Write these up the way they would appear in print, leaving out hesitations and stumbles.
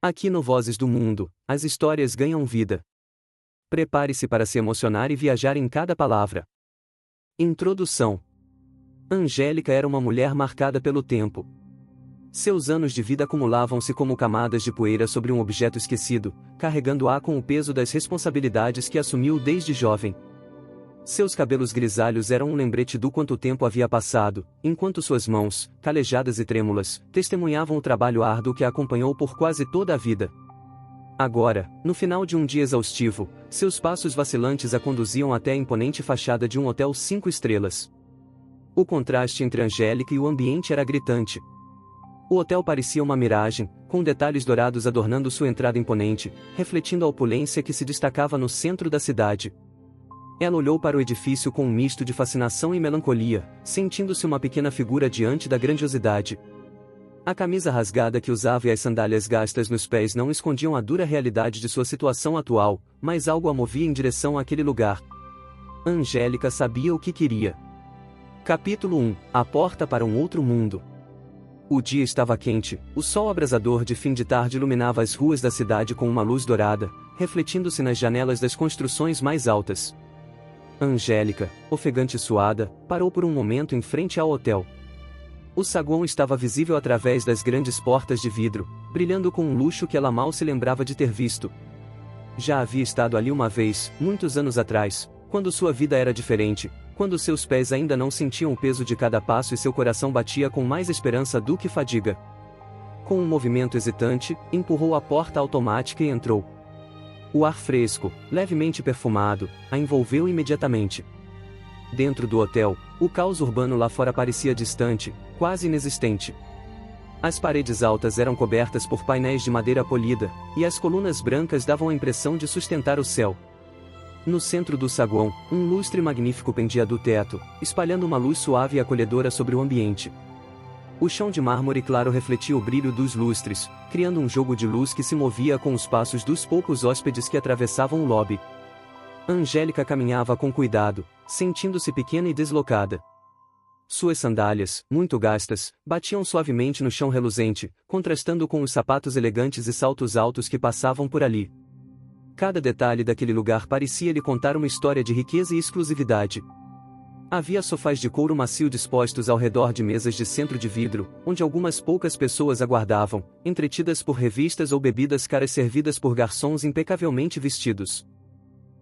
Aqui no Vozes do Mundo, as histórias ganham vida. Prepare-se para se emocionar e viajar em cada palavra. Introdução. Angélica era uma mulher marcada pelo tempo. Seus anos de vida acumulavam-se como camadas de poeira sobre um objeto esquecido, carregando-a com o peso das responsabilidades que assumiu desde jovem. Seus cabelos grisalhos eram um lembrete do quanto tempo havia passado, enquanto suas mãos, calejadas e trêmulas, testemunhavam o trabalho árduo que a acompanhou por quase toda a vida. Agora, no final de um dia exaustivo, seus passos vacilantes a conduziam até a imponente fachada de um hotel 5 estrelas. O contraste entre Angélica e o ambiente era gritante. O hotel parecia uma miragem, com detalhes dourados adornando sua entrada imponente, refletindo a opulência que se destacava no centro da cidade. Ela olhou para o edifício com um misto de fascinação e melancolia, sentindo-se uma pequena figura diante da grandiosidade. A camisa rasgada que usava e as sandálias gastas nos pés não escondiam a dura realidade de sua situação atual, mas algo a movia em direção àquele lugar. Angélica sabia o que queria. Capítulo 1 – A porta para um outro mundo. O dia estava quente, o sol abrasador de fim de tarde iluminava as ruas da cidade com uma luz dourada, refletindo-se nas janelas das construções mais altas. Angélica, ofegante e suada, parou por um momento em frente ao hotel. O saguão estava visível através das grandes portas de vidro, brilhando com um luxo que ela mal se lembrava de ter visto. Já havia estado ali uma vez, muitos anos atrás, quando sua vida era diferente, quando seus pés ainda não sentiam o peso de cada passo e seu coração batia com mais esperança do que fadiga. Com um movimento hesitante, empurrou a porta automática e entrou. O ar fresco, levemente perfumado, a envolveu imediatamente. Dentro do hotel, o caos urbano lá fora parecia distante, quase inexistente. As paredes altas eram cobertas por painéis de madeira polida, e as colunas brancas davam a impressão de sustentar o céu. No centro do saguão, um lustre magnífico pendia do teto, espalhando uma luz suave e acolhedora sobre o ambiente. O chão de mármore claro refletia o brilho dos lustres, criando um jogo de luz que se movia com os passos dos poucos hóspedes que atravessavam o lobby. Angélica caminhava com cuidado, sentindo-se pequena e deslocada. Suas sandálias, muito gastas, batiam suavemente no chão reluzente, contrastando com os sapatos elegantes e saltos altos que passavam por ali. Cada detalhe daquele lugar parecia lhe contar uma história de riqueza e exclusividade. Havia sofás de couro macio dispostos ao redor de mesas de centro de vidro, onde algumas poucas pessoas aguardavam, entretidas por revistas ou bebidas caras servidas por garçons impecavelmente vestidos.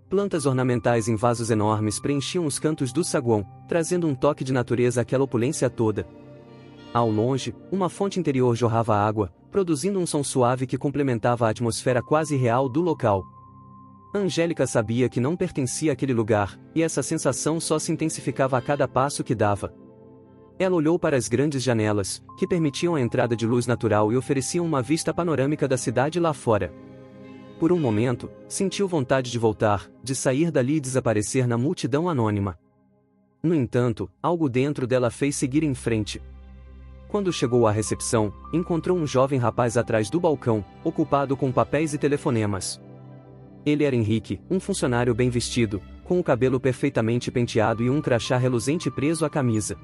Plantas ornamentais em vasos enormes preenchiam os cantos do saguão, trazendo um toque de natureza àquela opulência toda. Ao longe, uma fonte interior jorrava água, produzindo um som suave que complementava a atmosfera quase real do local. Angélica sabia que não pertencia àquele lugar, e essa sensação só se intensificava a cada passo que dava. Ela olhou para as grandes janelas, que permitiam a entrada de luz natural e ofereciam uma vista panorâmica da cidade lá fora. Por um momento, sentiu vontade de voltar, de sair dali e desaparecer na multidão anônima. No entanto, algo dentro dela fez seguir em frente. Quando chegou à recepção, encontrou um jovem rapaz atrás do balcão, ocupado com papéis e telefonemas. Ele era Henrique, um funcionário bem vestido, com o cabelo perfeitamente penteado e um crachá reluzente preso à camisa.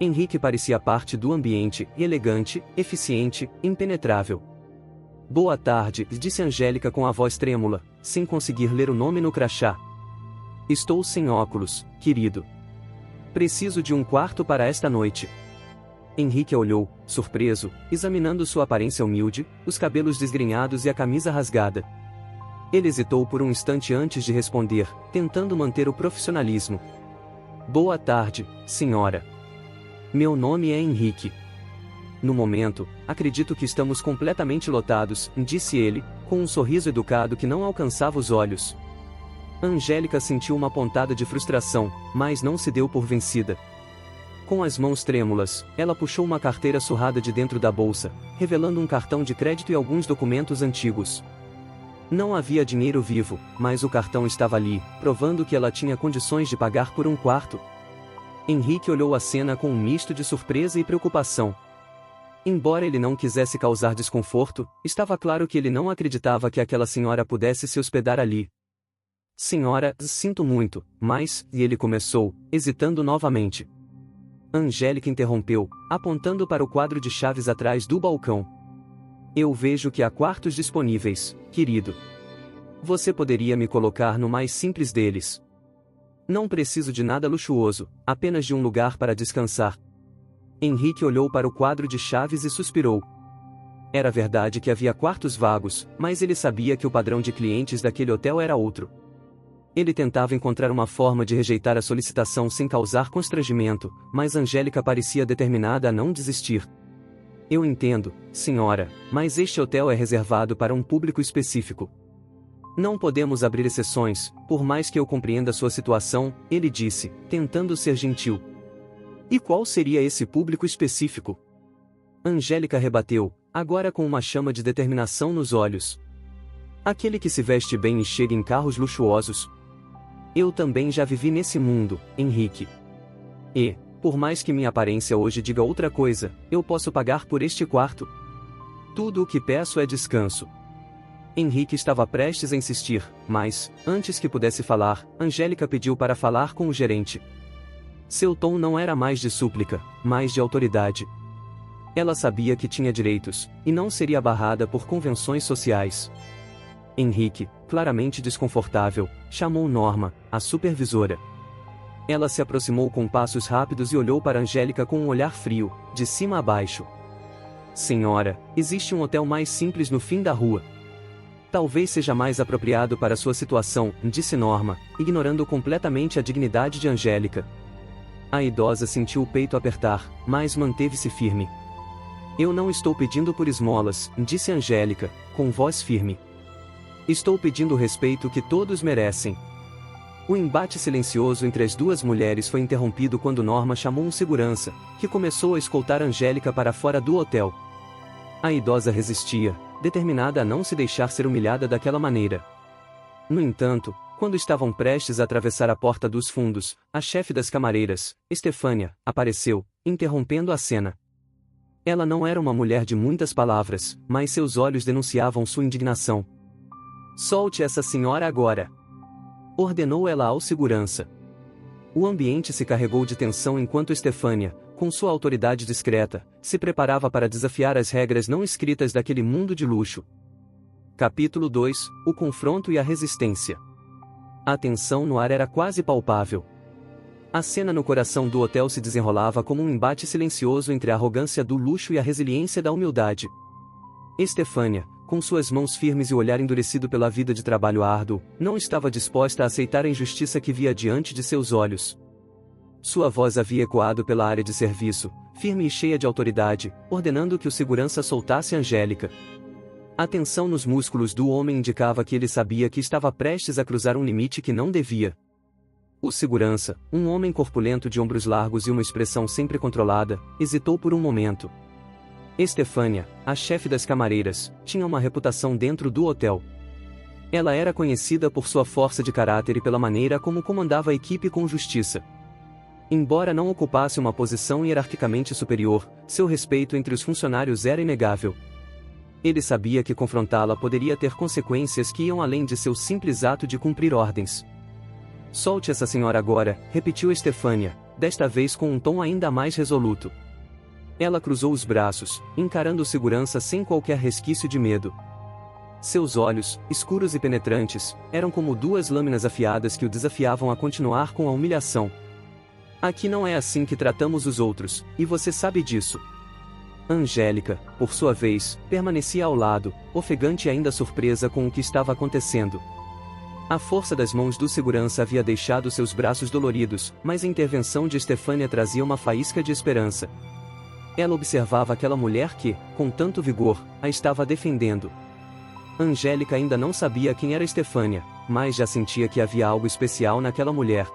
Henrique parecia parte do ambiente, elegante, eficiente, impenetrável. "Boa tarde", disse Angélica com a voz trêmula, sem conseguir ler o nome no crachá. "Estou sem óculos, querido. Preciso de um quarto para esta noite." Henrique olhou, surpreso, examinando sua aparência humilde, os cabelos desgrenhados e a camisa rasgada. Ele hesitou por um instante antes de responder, tentando manter o profissionalismo. "Boa tarde, senhora. Meu nome é Henrique. No momento, acredito que estamos completamente lotados", disse ele, com um sorriso educado que não alcançava os olhos. Angélica sentiu uma pontada de frustração, mas não se deu por vencida. Com as mãos trêmulas, ela puxou uma carteira surrada de dentro da bolsa, revelando um cartão de crédito e alguns documentos antigos. Não havia dinheiro vivo, mas o cartão estava ali, provando que ela tinha condições de pagar por um quarto. Henrique olhou a cena com um misto de surpresa e preocupação. Embora ele não quisesse causar desconforto, estava claro que ele não acreditava que aquela senhora pudesse se hospedar ali. "Senhora, sinto muito, mas", e ele começou, hesitando novamente. Angélica interrompeu, apontando para o quadro de chaves atrás do balcão. Eu vejo que há quartos disponíveis, querido. Você poderia me colocar no mais simples deles. Não preciso de nada luxuoso, apenas de um lugar para descansar. Henrique olhou para o quadro de chaves e suspirou. Era verdade que havia quartos vagos, mas ele sabia que o padrão de clientes daquele hotel era outro. Ele tentava encontrar uma forma de rejeitar a solicitação sem causar constrangimento, mas Angélica parecia determinada a não desistir. Eu entendo, senhora, mas este hotel é reservado para um público específico. Não podemos abrir exceções, por mais que eu compreenda sua situação, ele disse, tentando ser gentil. E qual seria esse público específico? Angélica rebateu, agora com uma chama de determinação nos olhos. Aquele que se veste bem e chega em carros luxuosos. Eu também já vivi nesse mundo, Henrique. E, por mais que minha aparência hoje diga outra coisa, eu posso pagar por este quarto. Tudo o que peço é descanso. Henrique estava prestes a insistir, mas, antes que pudesse falar, Angélica pediu para falar com o gerente. Seu tom não era mais de súplica, mas de autoridade. Ela sabia que tinha direitos, e não seria barrada por convenções sociais. Henrique, claramente desconfortável, chamou Norma, a supervisora. Ela se aproximou com passos rápidos e olhou para Angélica com um olhar frio, de cima a baixo. Senhora, existe um hotel mais simples no fim da rua. Talvez seja mais apropriado para sua situação, disse Norma, ignorando completamente a dignidade de Angélica. A idosa sentiu o peito apertar, mas manteve-se firme. Eu não estou pedindo por esmolas, disse Angélica, com voz firme. Estou pedindo o respeito que todos merecem. O embate silencioso entre as duas mulheres foi interrompido quando Norma chamou um segurança, que começou a escoltar Angélica para fora do hotel. A idosa resistia, determinada a não se deixar ser humilhada daquela maneira. No entanto, quando estavam prestes a atravessar a porta dos fundos, a chefe das camareiras, Estefânia, apareceu, interrompendo a cena. Ela não era uma mulher de muitas palavras, mas seus olhos denunciavam sua indignação. Solte essa senhora agora! Ordenou ela ao segurança. O ambiente se carregou de tensão enquanto Estefânia, com sua autoridade discreta, se preparava para desafiar as regras não escritas daquele mundo de luxo. Capítulo 2 – O confronto e a resistência. A tensão no ar era quase palpável. A cena no coração do hotel se desenrolava como um embate silencioso entre a arrogância do luxo e a resiliência da humildade. Estefânia, com suas mãos firmes e o olhar endurecido pela vida de trabalho árduo, não estava disposta a aceitar a injustiça que via diante de seus olhos. Sua voz havia ecoado pela área de serviço, firme e cheia de autoridade, ordenando que o segurança soltasse Angélica. A tensão nos músculos do homem indicava que ele sabia que estava prestes a cruzar um limite que não devia. O segurança, um homem corpulento de ombros largos e uma expressão sempre controlada, hesitou por um momento. Estefânia, a chefe das camareiras, tinha uma reputação dentro do hotel. Ela era conhecida por sua força de caráter e pela maneira como comandava a equipe com justiça. Embora não ocupasse uma posição hierarquicamente superior, seu respeito entre os funcionários era inegável. Ele sabia que confrontá-la poderia ter consequências que iam além de seu simples ato de cumprir ordens. Solte essa senhora agora, repetiu Estefânia, desta vez com um tom ainda mais resoluto. Ela cruzou os braços, encarando o segurança sem qualquer resquício de medo. Seus olhos, escuros e penetrantes, eram como duas lâminas afiadas que o desafiavam a continuar com a humilhação. Aqui não é assim que tratamos os outros, e você sabe disso. Angélica, por sua vez, permanecia ao lado, ofegante e ainda surpresa com o que estava acontecendo. A força das mãos do segurança havia deixado seus braços doloridos, mas a intervenção de Estefânia trazia uma faísca de esperança. Ela observava aquela mulher que, com tanto vigor, a estava defendendo. Angélica ainda não sabia quem era Estefânia, mas já sentia que havia algo especial naquela mulher.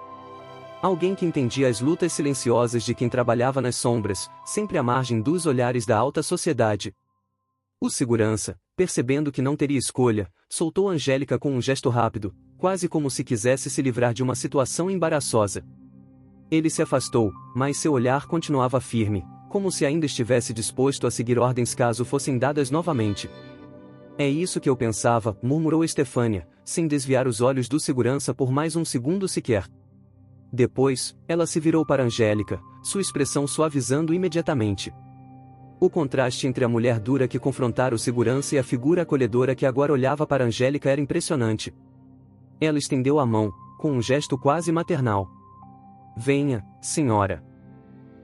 Alguém que entendia as lutas silenciosas de quem trabalhava nas sombras, sempre à margem dos olhares da alta sociedade. O segurança, percebendo que não teria escolha, soltou Angélica com um gesto rápido, quase como se quisesse se livrar de uma situação embaraçosa. Ele se afastou, mas seu olhar continuava firme, como se ainda estivesse disposto a seguir ordens caso fossem dadas novamente. É isso que eu pensava, murmurou Estefânia, sem desviar os olhos do segurança por mais um segundo sequer. Depois, ela se virou para Angélica, sua expressão suavizando imediatamente. O contraste entre a mulher dura que confrontara o segurança e a figura acolhedora que agora olhava para Angélica era impressionante. Ela estendeu a mão, com um gesto quase maternal. Venha, senhora.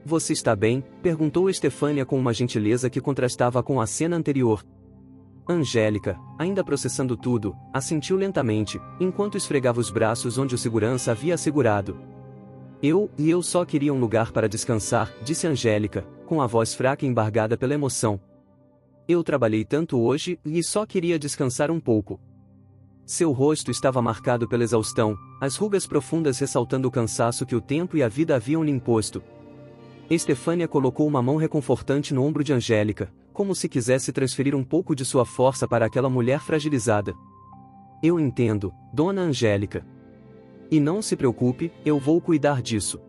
Você está bem? Perguntou Estefânia com uma gentileza que contrastava com a cena anterior. Angélica, ainda processando tudo, assentiu lentamente, enquanto esfregava os braços onde o segurança havia segurado. Eu só queria um lugar para descansar, disse Angélica, com a voz fraca e embargada pela emoção. Eu trabalhei tanto hoje, e só queria descansar um pouco. Seu rosto estava marcado pela exaustão, as rugas profundas ressaltando o cansaço que o tempo e a vida haviam lhe imposto. Estefânia colocou uma mão reconfortante no ombro de Angélica, como se quisesse transferir um pouco de sua força para aquela mulher fragilizada. Eu entendo, dona Angélica. E não se preocupe, eu vou cuidar disso.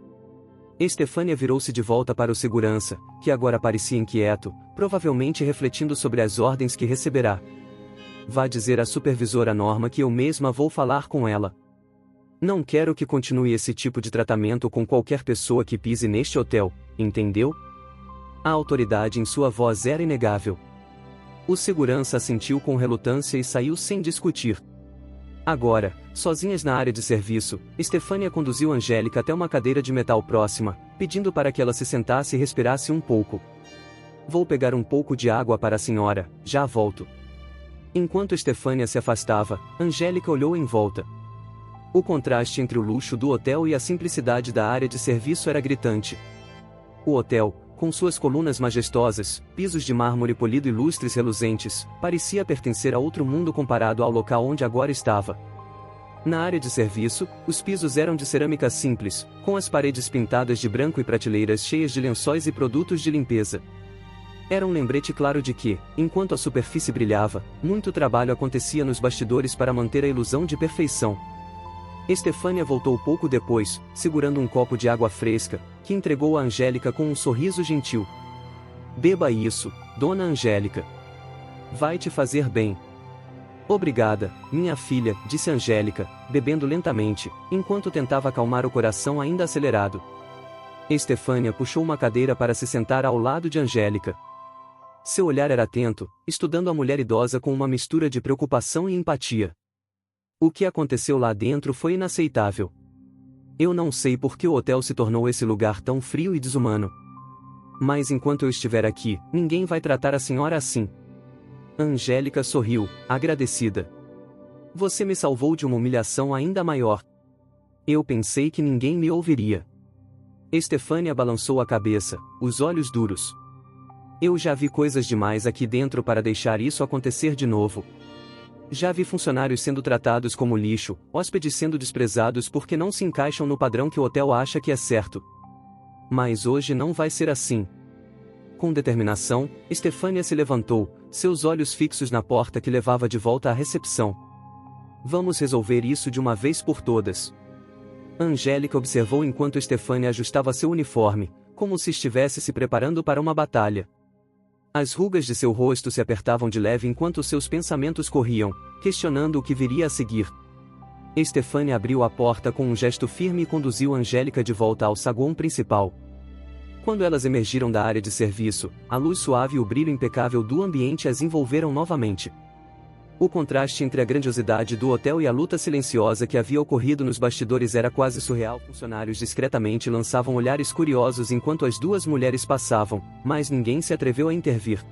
Estefânia virou-se de volta para o segurança, que agora parecia inquieto, provavelmente refletindo sobre as ordens que receberá. Vá dizer à supervisora Norma que eu mesma vou falar com ela. Não quero que continue esse tipo de tratamento com qualquer pessoa que pise neste hotel, entendeu? A autoridade em sua voz era inegável. O segurança assentiu com relutância e saiu sem discutir. Agora, sozinhas na área de serviço, Estefânia conduziu Angélica até uma cadeira de metal próxima, pedindo para que ela se sentasse e respirasse um pouco. Vou pegar um pouco de água para a senhora, já volto. Enquanto Estefânia se afastava, Angélica olhou em volta. O contraste entre o luxo do hotel e a simplicidade da área de serviço era gritante. O hotel, com suas colunas majestosas, pisos de mármore polido e lustres reluzentes, parecia pertencer a outro mundo comparado ao local onde agora estava. Na área de serviço, os pisos eram de cerâmica simples, com as paredes pintadas de branco e prateleiras cheias de lençóis e produtos de limpeza. Era um lembrete claro de que, enquanto a superfície brilhava, muito trabalho acontecia nos bastidores para manter a ilusão de perfeição. Estefânia voltou pouco depois, segurando um copo de água fresca, que entregou a Angélica com um sorriso gentil. Beba isso, dona Angélica. Vai te fazer bem. Obrigada, minha filha, disse Angélica, bebendo lentamente, enquanto tentava acalmar o coração ainda acelerado. Estefânia puxou uma cadeira para se sentar ao lado de Angélica. Seu olhar era atento, estudando a mulher idosa com uma mistura de preocupação e empatia. O que aconteceu lá dentro foi inaceitável. Eu não sei por que o hotel se tornou esse lugar tão frio e desumano. Mas enquanto eu estiver aqui, ninguém vai tratar a senhora assim. Angélica sorriu, agradecida. Você me salvou de uma humilhação ainda maior. Eu pensei que ninguém me ouviria. Estefânia balançou a cabeça, os olhos duros. Eu já vi coisas demais aqui dentro para deixar isso acontecer de novo. Já vi funcionários sendo tratados como lixo, hóspedes sendo desprezados porque não se encaixam no padrão que o hotel acha que é certo. Mas hoje não vai ser assim. Com determinação, Estefânia se levantou, seus olhos fixos na porta que levava de volta à recepção. Vamos resolver isso de uma vez por todas. Angélica observou enquanto Estefânia ajustava seu uniforme, como se estivesse se preparando para uma batalha. As rugas de seu rosto se apertavam de leve enquanto seus pensamentos corriam, questionando o que viria a seguir. Estefânia abriu a porta com um gesto firme e conduziu Angélica de volta ao saguão principal. Quando elas emergiram da área de serviço, a luz suave e o brilho impecável do ambiente as envolveram novamente. O contraste entre a grandiosidade do hotel e a luta silenciosa que havia ocorrido nos bastidores era quase surreal. Funcionários discretamente lançavam olhares curiosos enquanto as duas mulheres passavam, mas ninguém se atreveu a intervir.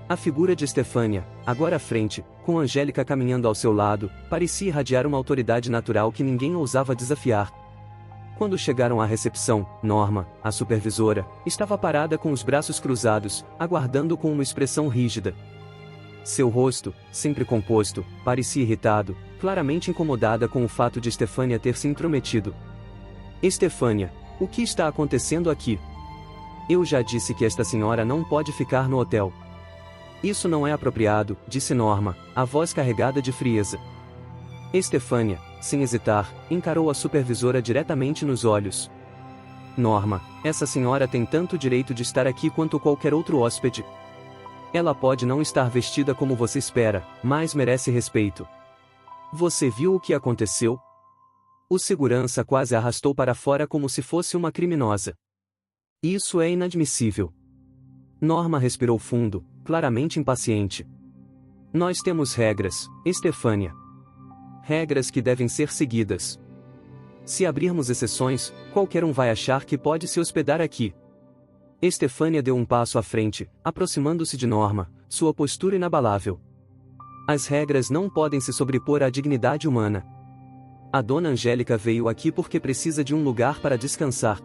A figura de Estefânia, agora à frente, com Angélica caminhando ao seu lado, parecia irradiar uma autoridade natural que ninguém ousava desafiar. Quando chegaram à recepção, Norma, a supervisora, estava parada com os braços cruzados, aguardando com uma expressão rígida. Seu rosto, sempre composto, parecia irritado, claramente incomodada com o fato de Estefânia ter se intrometido. Estefânia, o que está acontecendo aqui? Eu já disse que esta senhora não pode ficar no hotel. Isso não é apropriado, disse Norma, a voz carregada de frieza. Estefânia, sem hesitar, encarou a supervisora diretamente nos olhos. Norma, essa senhora tem tanto direito de estar aqui quanto qualquer outro hóspede. Ela pode não estar vestida como você espera, mas merece respeito. Você viu o que aconteceu? O segurança quase a arrastou para fora como se fosse uma criminosa. Isso é inadmissível. Norma respirou fundo, claramente impaciente. Nós temos regras, Estefânia. Regras que devem ser seguidas. Se abrirmos exceções, qualquer um vai achar que pode se hospedar aqui. Estefânia deu um passo à frente, aproximando-se de Norma, sua postura inabalável. As regras não podem se sobrepor à dignidade humana. A dona Angélica veio aqui porque precisa de um lugar para descansar.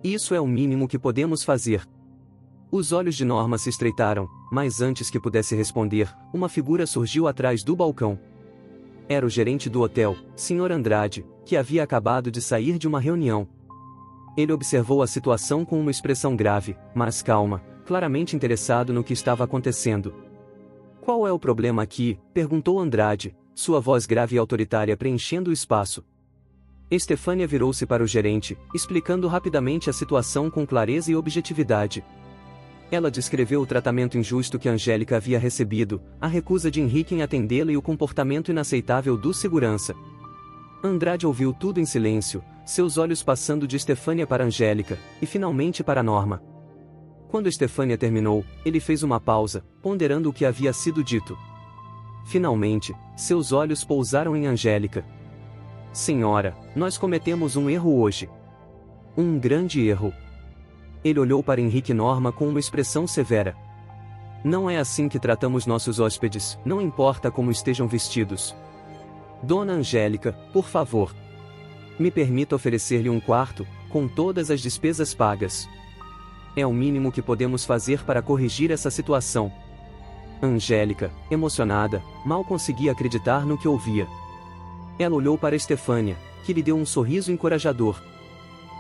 Isso é o mínimo que podemos fazer. Os olhos de Norma se estreitaram, mas antes que pudesse responder, uma figura surgiu atrás do balcão. Era o gerente do hotel, Sr. Andrade, que havia acabado de sair de uma reunião. Ele observou a situação com uma expressão grave, mas calma, claramente interessado no que estava acontecendo. Qual é o problema aqui? Perguntou Andrade, sua voz grave e autoritária preenchendo o espaço. Estefânia virou-se para o gerente, explicando rapidamente a situação com clareza e objetividade. Ela descreveu o tratamento injusto que Angélica havia recebido, a recusa de Henrique em atendê-la e o comportamento inaceitável do segurança. Andrade ouviu tudo em silêncio, seus olhos passando de Estefânia para Angélica, e finalmente para Norma. Quando Estefânia terminou, ele fez uma pausa, ponderando o que havia sido dito. Finalmente, seus olhos pousaram em Angélica. Senhora, nós cometemos um erro hoje. Um grande erro. Ele olhou para Henrique e Norma com uma expressão severa. Não é assim que tratamos nossos hóspedes, não importa como estejam vestidos. Dona Angélica, por favor. Me permita oferecer-lhe um quarto, com todas as despesas pagas. É o mínimo que podemos fazer para corrigir essa situação. Angélica, emocionada, mal conseguia acreditar no que ouvia. Ela olhou para Estefânia, que lhe deu um sorriso encorajador.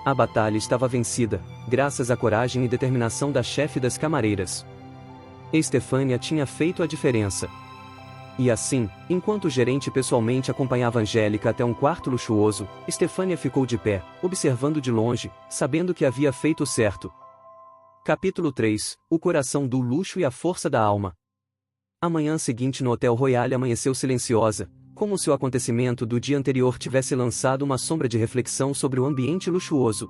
A batalha estava vencida, graças à coragem e determinação da chefe das camareiras. Estefânia tinha feito a diferença. E assim, enquanto o gerente pessoalmente acompanhava Angélica até um quarto luxuoso, Estefânia ficou de pé, observando de longe, sabendo que havia feito o certo. Capítulo 3 – O coração do luxo e a força da alma. A manhã seguinte no Hotel Royale amanheceu silenciosa, como se o acontecimento do dia anterior tivesse lançado uma sombra de reflexão sobre o ambiente luxuoso.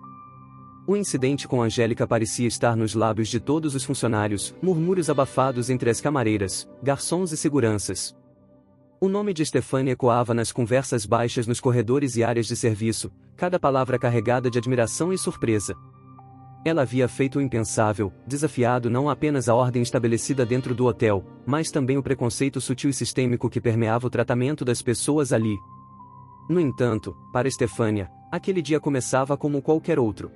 O incidente com Angélica parecia estar nos lábios de todos os funcionários, murmúrios abafados entre as camareiras, garçons e seguranças. O nome de Estefânia ecoava nas conversas baixas nos corredores e áreas de serviço, cada palavra carregada de admiração e surpresa. Ela havia feito o impensável, desafiado não apenas a ordem estabelecida dentro do hotel, mas também o preconceito sutil e sistêmico que permeava o tratamento das pessoas ali. No entanto, para Estefânia, aquele dia começava como qualquer outro.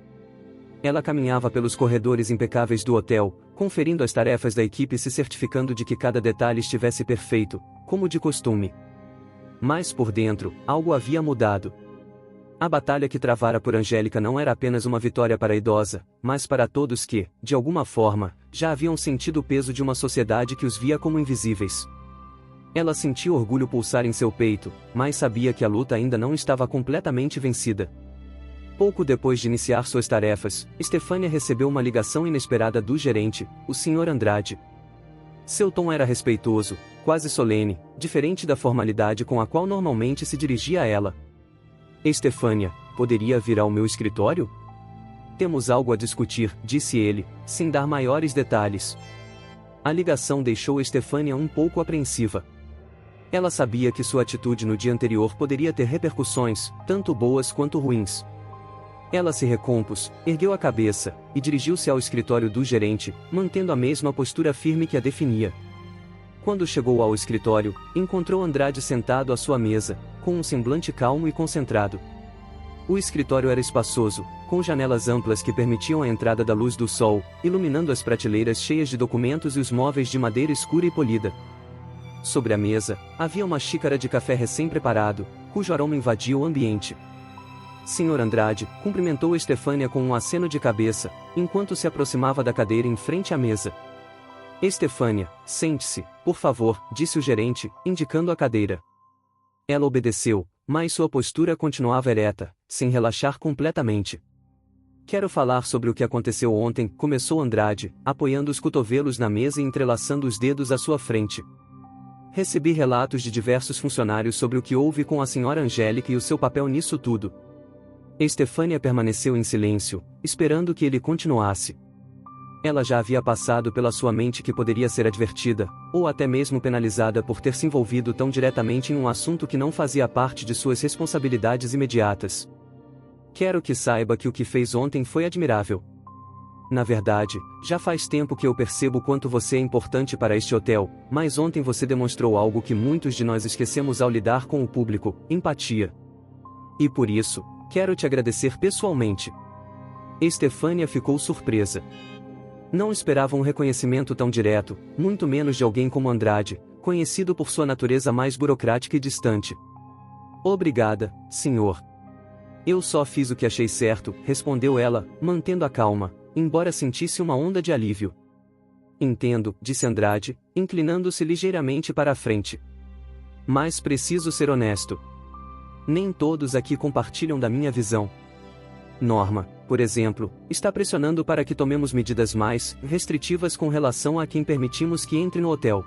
Ela caminhava pelos corredores impecáveis do hotel, conferindo as tarefas da equipe e se certificando de que cada detalhe estivesse perfeito, como de costume. Mas por dentro, algo havia mudado. A batalha que travara por Angélica não era apenas uma vitória para a idosa, mas para todos que, de alguma forma, já haviam sentido o peso de uma sociedade que os via como invisíveis. Ela sentia orgulho pulsar em seu peito, mas sabia que a luta ainda não estava completamente vencida. Pouco depois de iniciar suas tarefas, Estefânia recebeu uma ligação inesperada do gerente, o Sr. Andrade. Seu tom era respeitoso, quase solene, diferente da formalidade com a qual normalmente se dirigia a ela. Estefânia, poderia vir ao meu escritório? Temos algo a discutir, disse ele, sem dar maiores detalhes. A ligação deixou Estefânia um pouco apreensiva. Ela sabia que sua atitude no dia anterior poderia ter repercussões, tanto boas quanto ruins. Ela se recompôs, ergueu a cabeça, e dirigiu-se ao escritório do gerente, mantendo a mesma postura firme que a definia. Quando chegou ao escritório, encontrou Andrade sentado à sua mesa, com um semblante calmo e concentrado. O escritório era espaçoso, com janelas amplas que permitiam a entrada da luz do sol, iluminando as prateleiras cheias de documentos e os móveis de madeira escura e polida. Sobre a mesa, havia uma xícara de café recém-preparado, cujo aroma invadia o ambiente. Sr. Andrade cumprimentou Estefânia com um aceno de cabeça, enquanto se aproximava da cadeira em frente à mesa. Estefânia, sente-se, por favor, disse o gerente, indicando a cadeira. Ela obedeceu, mas sua postura continuava ereta, sem relaxar completamente. Quero falar sobre o que aconteceu ontem, começou Andrade, apoiando os cotovelos na mesa e entrelaçando os dedos à sua frente. Recebi relatos de diversos funcionários sobre o que houve com a senhora Angélica e o seu papel nisso tudo. Estefânia permaneceu em silêncio, esperando que ele continuasse. Ela já havia passado pela sua mente que poderia ser advertida, ou até mesmo penalizada por ter se envolvido tão diretamente em um assunto que não fazia parte de suas responsabilidades imediatas. Quero que saiba que o que fez ontem foi admirável. Na verdade, já faz tempo que eu percebo quanto você é importante para este hotel, mas ontem você demonstrou algo que muitos de nós esquecemos ao lidar com o público: empatia. E por isso, quero te agradecer pessoalmente. Estefânia ficou surpresa. Não esperava um reconhecimento tão direto, muito menos de alguém como Andrade, conhecido por sua natureza mais burocrática e distante. Obrigada, senhor. Eu só fiz o que achei certo, respondeu ela, mantendo a calma, embora sentisse uma onda de alívio. Entendo, disse Andrade, inclinando-se ligeiramente para a frente. Mas preciso ser honesto. Nem todos aqui compartilham da minha visão. Norma, por exemplo, está pressionando para que tomemos medidas mais restritivas com relação a quem permitimos que entre no hotel.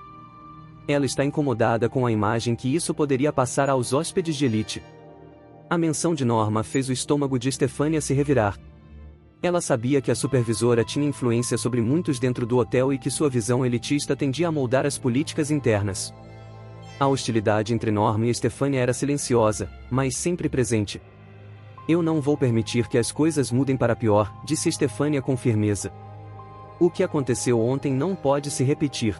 Ela está incomodada com a imagem que isso poderia passar aos hóspedes de elite. A menção de Norma fez o estômago de Estefânia se revirar. Ela sabia que a supervisora tinha influência sobre muitos dentro do hotel e que sua visão elitista tendia a moldar as políticas internas. A hostilidade entre Norma e Estefânia era silenciosa, mas sempre presente. Eu não vou permitir que as coisas mudem para pior, disse Estefânia com firmeza. O que aconteceu ontem não pode se repetir.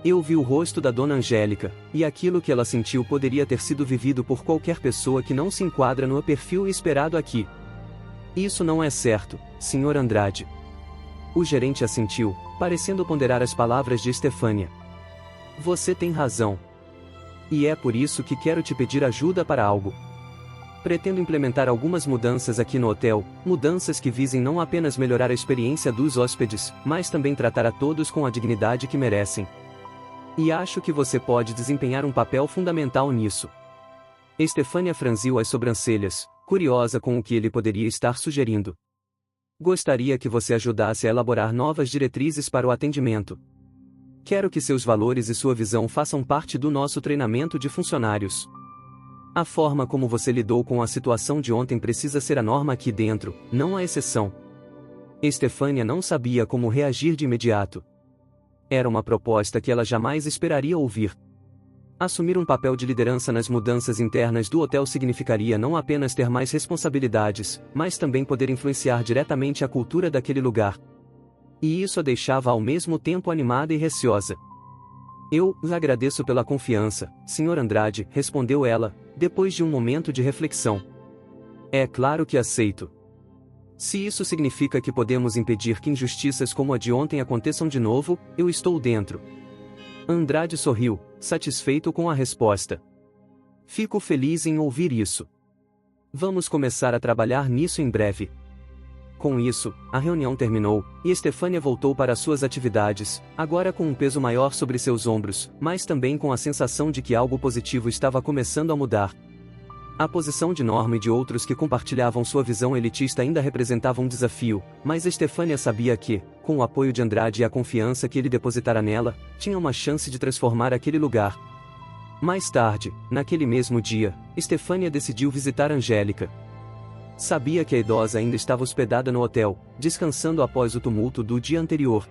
Eu vi o rosto da dona Angélica, e aquilo que ela sentiu poderia ter sido vivido por qualquer pessoa que não se enquadra no perfil esperado aqui. Isso não é certo, Sr. Andrade. O gerente assentiu, parecendo ponderar as palavras de Estefânia. Você tem razão. E é por isso que quero te pedir ajuda para algo. Pretendo implementar algumas mudanças aqui no hotel, mudanças que visem não apenas melhorar a experiência dos hóspedes, mas também tratar a todos com a dignidade que merecem. E acho que você pode desempenhar um papel fundamental nisso. Estefânia franziu as sobrancelhas, curiosa com o que ele poderia estar sugerindo. Gostaria que você ajudasse a elaborar novas diretrizes para o atendimento. Quero que seus valores e sua visão façam parte do nosso treinamento de funcionários. A forma como você lidou com a situação de ontem precisa ser a norma aqui dentro, não a exceção. Estefânia não sabia como reagir de imediato. Era uma proposta que ela jamais esperaria ouvir. Assumir um papel de liderança nas mudanças internas do hotel significaria não apenas ter mais responsabilidades, mas também poder influenciar diretamente a cultura daquele lugar. E isso a deixava ao mesmo tempo animada e receosa. Eu agradeço pela confiança, Sr. Andrade, respondeu ela, depois de um momento de reflexão. É claro que aceito. Se isso significa que podemos impedir que injustiças como a de ontem aconteçam de novo, eu estou dentro. Andrade sorriu, satisfeito com a resposta. Fico feliz em ouvir isso. Vamos começar a trabalhar nisso em breve. Com isso, a reunião terminou, e Estefânia voltou para suas atividades, agora com um peso maior sobre seus ombros, mas também com a sensação de que algo positivo estava começando a mudar. A posição de Norma e de outros que compartilhavam sua visão elitista ainda representava um desafio, mas Estefânia sabia que, com o apoio de Andrade e a confiança que ele depositara nela, tinha uma chance de transformar aquele lugar. Mais tarde, naquele mesmo dia, Estefânia decidiu visitar Angélica. Sabia que a idosa ainda estava hospedada no hotel, descansando após o tumulto do dia anterior.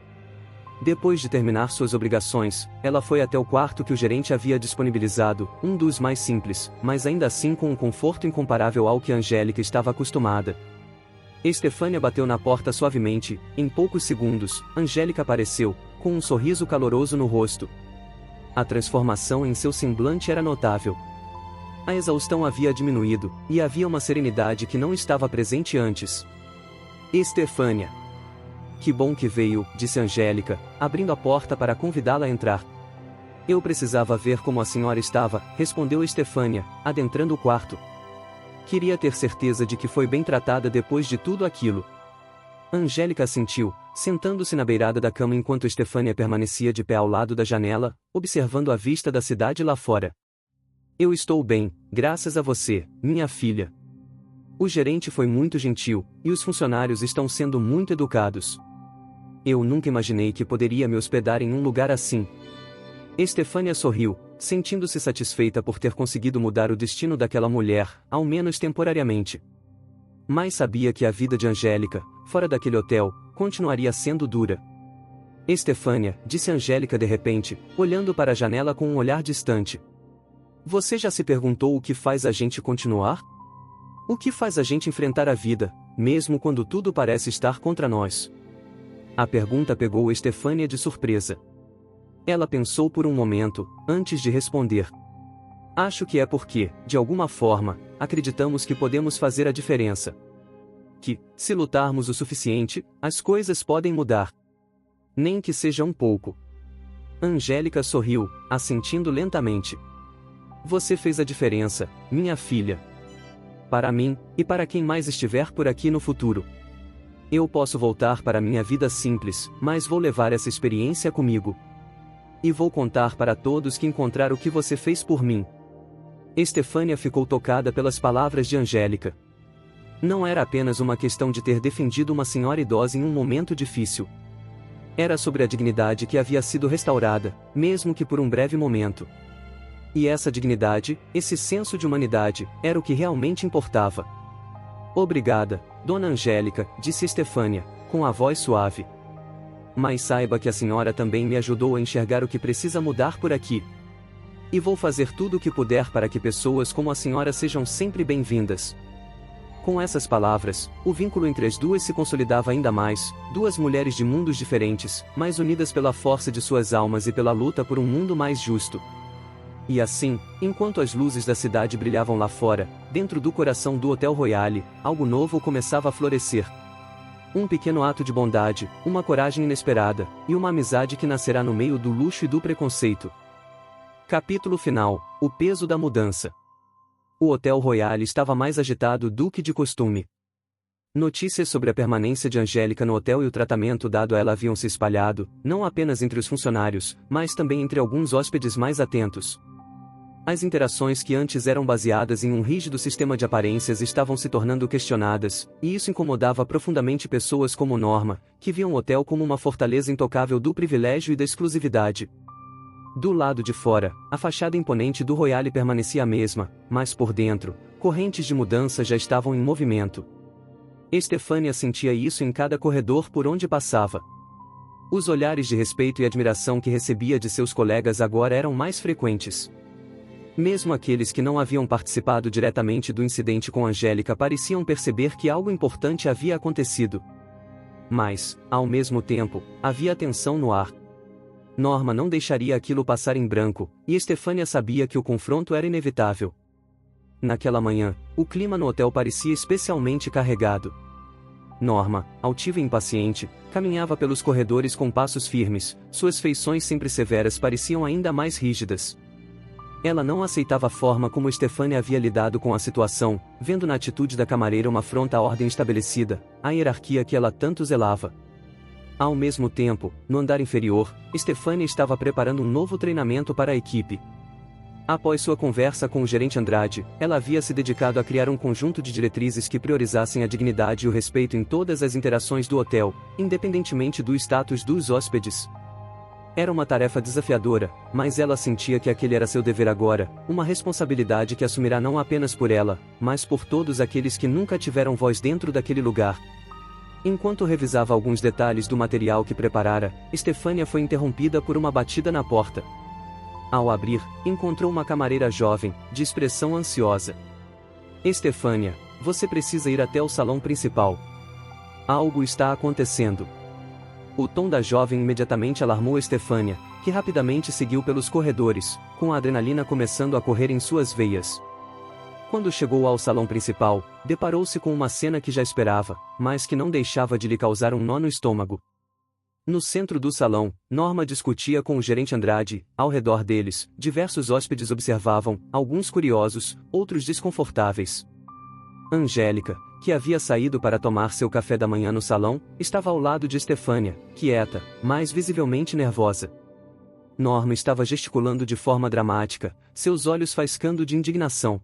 Depois de terminar suas obrigações, ela foi até o quarto que o gerente havia disponibilizado, um dos mais simples, mas ainda assim com um conforto incomparável ao que Angélica estava acostumada. Estefânia bateu na porta suavemente, em poucos segundos, Angélica apareceu, com um sorriso caloroso no rosto. A transformação em seu semblante era notável. A exaustão havia diminuído, e havia uma serenidade que não estava presente antes. Estefânia. Que bom que veio, disse Angélica, abrindo a porta para convidá-la a entrar. Eu precisava ver como a senhora estava, respondeu Estefânia, adentrando o quarto. Queria ter certeza de que foi bem tratada depois de tudo aquilo. Angélica assentiu, sentando-se na beirada da cama enquanto Estefânia permanecia de pé ao lado da janela, observando a vista da cidade lá fora. Eu estou bem, graças a você, minha filha. O gerente foi muito gentil, e os funcionários estão sendo muito educados. Eu nunca imaginei que poderia me hospedar em um lugar assim. Estefânia sorriu, sentindo-se satisfeita por ter conseguido mudar o destino daquela mulher, ao menos temporariamente. Mas sabia que a vida de Angélica, fora daquele hotel, continuaria sendo dura. Estefânia, disse Angélica de repente, olhando para a janela com um olhar distante. Você já se perguntou o que faz a gente continuar? O que faz a gente enfrentar a vida, mesmo quando tudo parece estar contra nós? A pergunta pegou Estefânia de surpresa. Ela pensou por um momento, antes de responder. Acho que é porque, de alguma forma, acreditamos que podemos fazer a diferença. Que, se lutarmos o suficiente, as coisas podem mudar. Nem que seja um pouco. Angélica sorriu, assentindo lentamente. Você fez a diferença, minha filha. Para mim, e para quem mais estiver por aqui no futuro. Eu posso voltar para minha vida simples, mas vou levar essa experiência comigo. E vou contar para todos que encontrar o que você fez por mim. Estefânia ficou tocada pelas palavras de Angélica. Não era apenas uma questão de ter defendido uma senhora idosa em um momento difícil. Era sobre a dignidade que havia sido restaurada, mesmo que por um breve momento. E essa dignidade, esse senso de humanidade, era o que realmente importava. Obrigada, Dona Angélica, disse Estefânia, com a voz suave. Mas saiba que a senhora também me ajudou a enxergar o que precisa mudar por aqui. E vou fazer tudo o que puder para que pessoas como a senhora sejam sempre bem-vindas. Com essas palavras, o vínculo entre as duas se consolidava ainda mais, duas mulheres de mundos diferentes, mas unidas pela força de suas almas e pela luta por um mundo mais justo. E assim, enquanto as luzes da cidade brilhavam lá fora, dentro do coração do Hotel Royale, algo novo começava a florescer. Um pequeno ato de bondade, uma coragem inesperada, e uma amizade que nascerá no meio do luxo e do preconceito. Capítulo final: O peso da mudança. O Hotel Royale estava mais agitado do que de costume. Notícias sobre a permanência de Angélica no hotel e o tratamento dado a ela haviam se espalhado, não apenas entre os funcionários, mas também entre alguns hóspedes mais atentos. As interações que antes eram baseadas em um rígido sistema de aparências estavam se tornando questionadas, e isso incomodava profundamente pessoas como Norma, que viam o hotel como uma fortaleza intocável do privilégio e da exclusividade. Do lado de fora, a fachada imponente do Royale permanecia a mesma, mas por dentro, correntes de mudança já estavam em movimento. Estefânia sentia isso em cada corredor por onde passava. Os olhares de respeito e admiração que recebia de seus colegas agora eram mais frequentes. Mesmo aqueles que não haviam participado diretamente do incidente com Angélica pareciam perceber que algo importante havia acontecido. Mas, ao mesmo tempo, havia tensão no ar. Norma não deixaria aquilo passar em branco, e Estefânia sabia que o confronto era inevitável. Naquela manhã, o clima no hotel parecia especialmente carregado. Norma, altiva e impaciente, caminhava pelos corredores com passos firmes, suas feições sempre severas pareciam ainda mais rígidas. Ela não aceitava a forma como Estefânia havia lidado com a situação, vendo na atitude da camareira uma afronta à ordem estabelecida, à hierarquia que ela tanto zelava. Ao mesmo tempo, no andar inferior, Estefânia estava preparando um novo treinamento para a equipe. Após sua conversa com o gerente Andrade, ela havia se dedicado a criar um conjunto de diretrizes que priorizassem a dignidade e o respeito em todas as interações do hotel, independentemente do status dos hóspedes. Era uma tarefa desafiadora, mas ela sentia que aquele era seu dever agora, uma responsabilidade que assumirá não apenas por ela, mas por todos aqueles que nunca tiveram voz dentro daquele lugar. Enquanto revisava alguns detalhes do material que preparara, Estefânia foi interrompida por uma batida na porta. Ao abrir, encontrou uma camareira jovem, de expressão ansiosa. Estefânia, você precisa ir até o salão principal. Algo está acontecendo. O tom da jovem imediatamente alarmou Estefânia, que rapidamente seguiu pelos corredores, com a adrenalina começando a correr em suas veias. Quando chegou ao salão principal, deparou-se com uma cena que já esperava, mas que não deixava de lhe causar um nó no estômago. No centro do salão, Norma discutia com o gerente Andrade, ao redor deles, diversos hóspedes observavam, alguns curiosos, outros desconfortáveis. Angélica, que havia saído para tomar seu café da manhã no salão, estava ao lado de Estefânia, quieta, mas visivelmente nervosa. Norma estava gesticulando de forma dramática, seus olhos faiscando de indignação.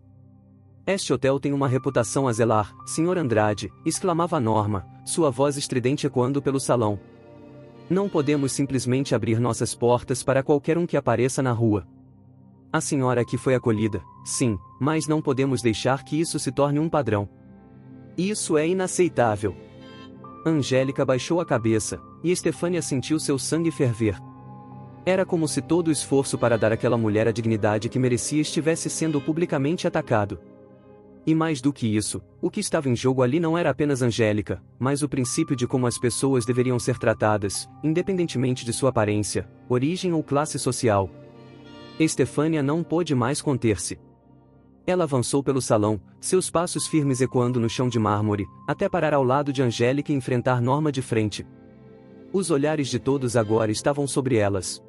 Este hotel tem uma reputação a zelar, Sr. Andrade, exclamava Norma, sua voz estridente ecoando pelo salão. Não podemos simplesmente abrir nossas portas para qualquer um que apareça na rua. A senhora aqui foi acolhida, sim, mas não podemos deixar que isso se torne um padrão. Isso é inaceitável. Angélica baixou a cabeça, e Estefânia sentiu seu sangue ferver. Era como se todo o esforço para dar àquela mulher a dignidade que merecia estivesse sendo publicamente atacado. E mais do que isso, o que estava em jogo ali não era apenas Angélica, mas o princípio de como as pessoas deveriam ser tratadas, independentemente de sua aparência, origem ou classe social. Estefânia não pôde mais conter-se. Ela avançou pelo salão, seus passos firmes ecoando no chão de mármore, até parar ao lado de Angélica e enfrentar Norma de frente. Os olhares de todos agora estavam sobre elas.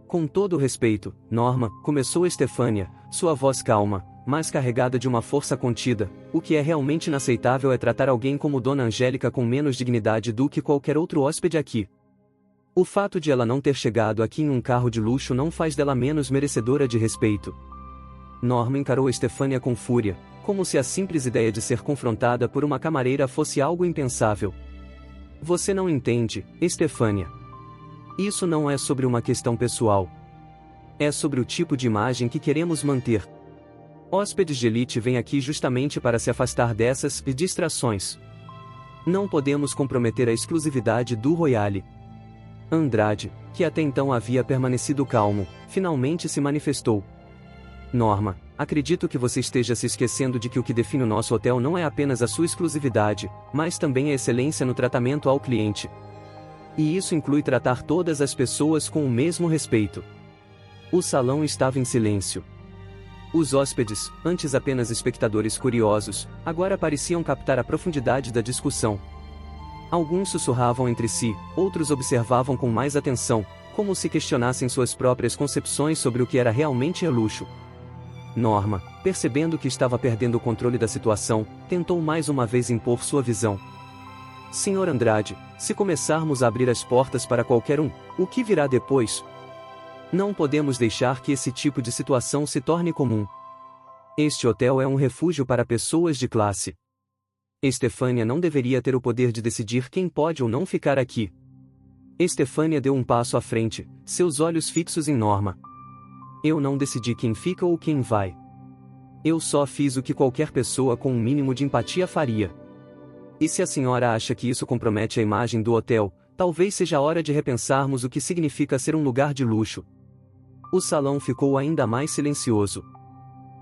Com todo o respeito, Norma, começou Estefânia, sua voz calma, mas carregada de uma força contida. O que é realmente inaceitável é tratar alguém como Dona Angélica com menos dignidade do que qualquer outro hóspede aqui. O fato de ela não ter chegado aqui em um carro de luxo não faz dela menos merecedora de respeito. Norma encarou Estefânia com fúria, como se a simples ideia de ser confrontada por uma camareira fosse algo impensável. Você não entende, Estefânia. Isso não é sobre uma questão pessoal. É sobre o tipo de imagem que queremos manter. Hóspedes de elite vêm aqui justamente para se afastar dessas distrações. Não podemos comprometer a exclusividade do Royale. Andrade, que até então havia permanecido calmo, finalmente se manifestou. Norma, acredito que você esteja se esquecendo de que o que define o nosso hotel não é apenas a sua exclusividade, mas também a excelência no tratamento ao cliente. E isso inclui tratar todas as pessoas com o mesmo respeito. O salão estava em silêncio. Os hóspedes, antes apenas espectadores curiosos, agora pareciam captar a profundidade da discussão. Alguns sussurravam entre si, outros observavam com mais atenção, como se questionassem suas próprias concepções sobre o que era realmente luxo. Norma, percebendo que estava perdendo o controle da situação, tentou mais uma vez impor sua visão. Senhor Andrade, se começarmos a abrir as portas para qualquer um, o que virá depois? Não podemos deixar que esse tipo de situação se torne comum. Este hotel é um refúgio para pessoas de classe. Estefânia não deveria ter o poder de decidir quem pode ou não ficar aqui. Estefânia deu um passo à frente, seus olhos fixos em Norma. Eu não decidi quem fica ou quem vai. Eu só fiz o que qualquer pessoa com um mínimo de empatia faria. E se a senhora acha que isso compromete a imagem do hotel, talvez seja a hora de repensarmos o que significa ser um lugar de luxo. O salão ficou ainda mais silencioso.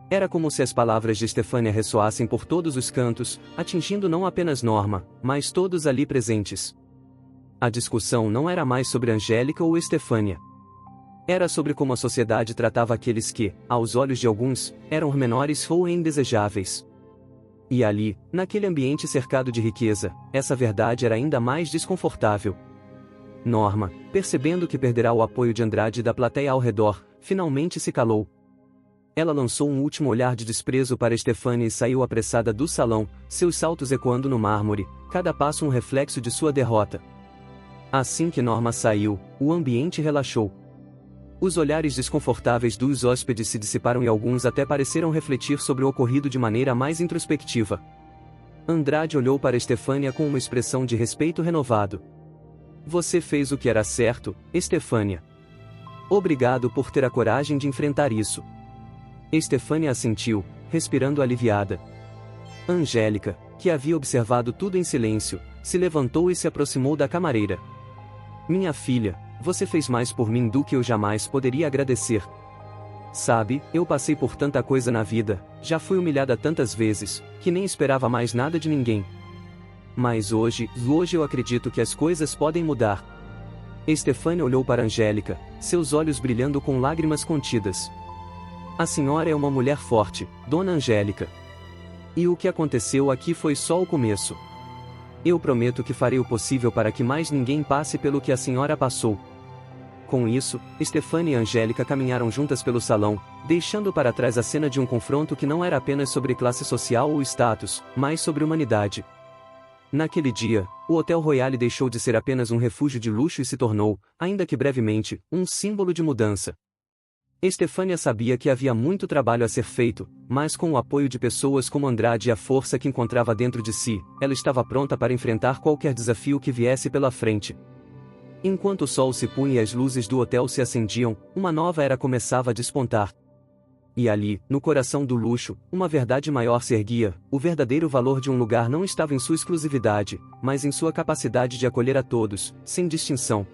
Era como se as palavras de Estefânia ressoassem por todos os cantos, atingindo não apenas Norma, mas todos ali presentes. A discussão não era mais sobre Angélica ou Estefânia. Era sobre como a sociedade tratava aqueles que, aos olhos de alguns, eram menores ou indesejáveis. E ali, naquele ambiente cercado de riqueza, essa verdade era ainda mais desconfortável. Norma, percebendo que perderá o apoio de Andrade e da plateia ao redor, finalmente se calou. Ela lançou um último olhar de desprezo para Estefânia e saiu apressada do salão, seus saltos ecoando no mármore, cada passo um reflexo de sua derrota. Assim que Norma saiu, o ambiente relaxou. Os olhares desconfortáveis dos hóspedes se dissiparam e alguns até pareceram refletir sobre o ocorrido de maneira mais introspectiva. Andrade olhou para Estefânia com uma expressão de respeito renovado. Você fez o que era certo, Estefânia. Obrigado por ter a coragem de enfrentar isso. Estefânia assentiu, respirando aliviada. Angélica, que havia observado tudo em silêncio, se levantou e se aproximou da camareira. Minha filha, você fez mais por mim do que eu jamais poderia agradecer. Sabe, eu passei por tanta coisa na vida, já fui humilhada tantas vezes, que nem esperava mais nada de ninguém. Mas hoje eu acredito que as coisas podem mudar. Estefânia olhou para Angélica, seus olhos brilhando com lágrimas contidas. A senhora é uma mulher forte, Dona Angélica. E o que aconteceu aqui foi só o começo. Eu prometo que farei o possível para que mais ninguém passe pelo que a senhora passou. Com isso, Estefânia e Angélica caminharam juntas pelo salão, deixando para trás a cena de um confronto que não era apenas sobre classe social ou status, mas sobre humanidade. Naquele dia, o Hotel Royale deixou de ser apenas um refúgio de luxo e se tornou, ainda que brevemente, um símbolo de mudança. Estefânia sabia que havia muito trabalho a ser feito, mas com o apoio de pessoas como Andrade e a força que encontrava dentro de si, ela estava pronta para enfrentar qualquer desafio que viesse pela frente. Enquanto o sol se punha e as luzes do hotel se acendiam, uma nova era começava a despontar. E ali, no coração do luxo, uma verdade maior se erguia: o verdadeiro valor de um lugar não estava em sua exclusividade, mas em sua capacidade de acolher a todos, sem distinção.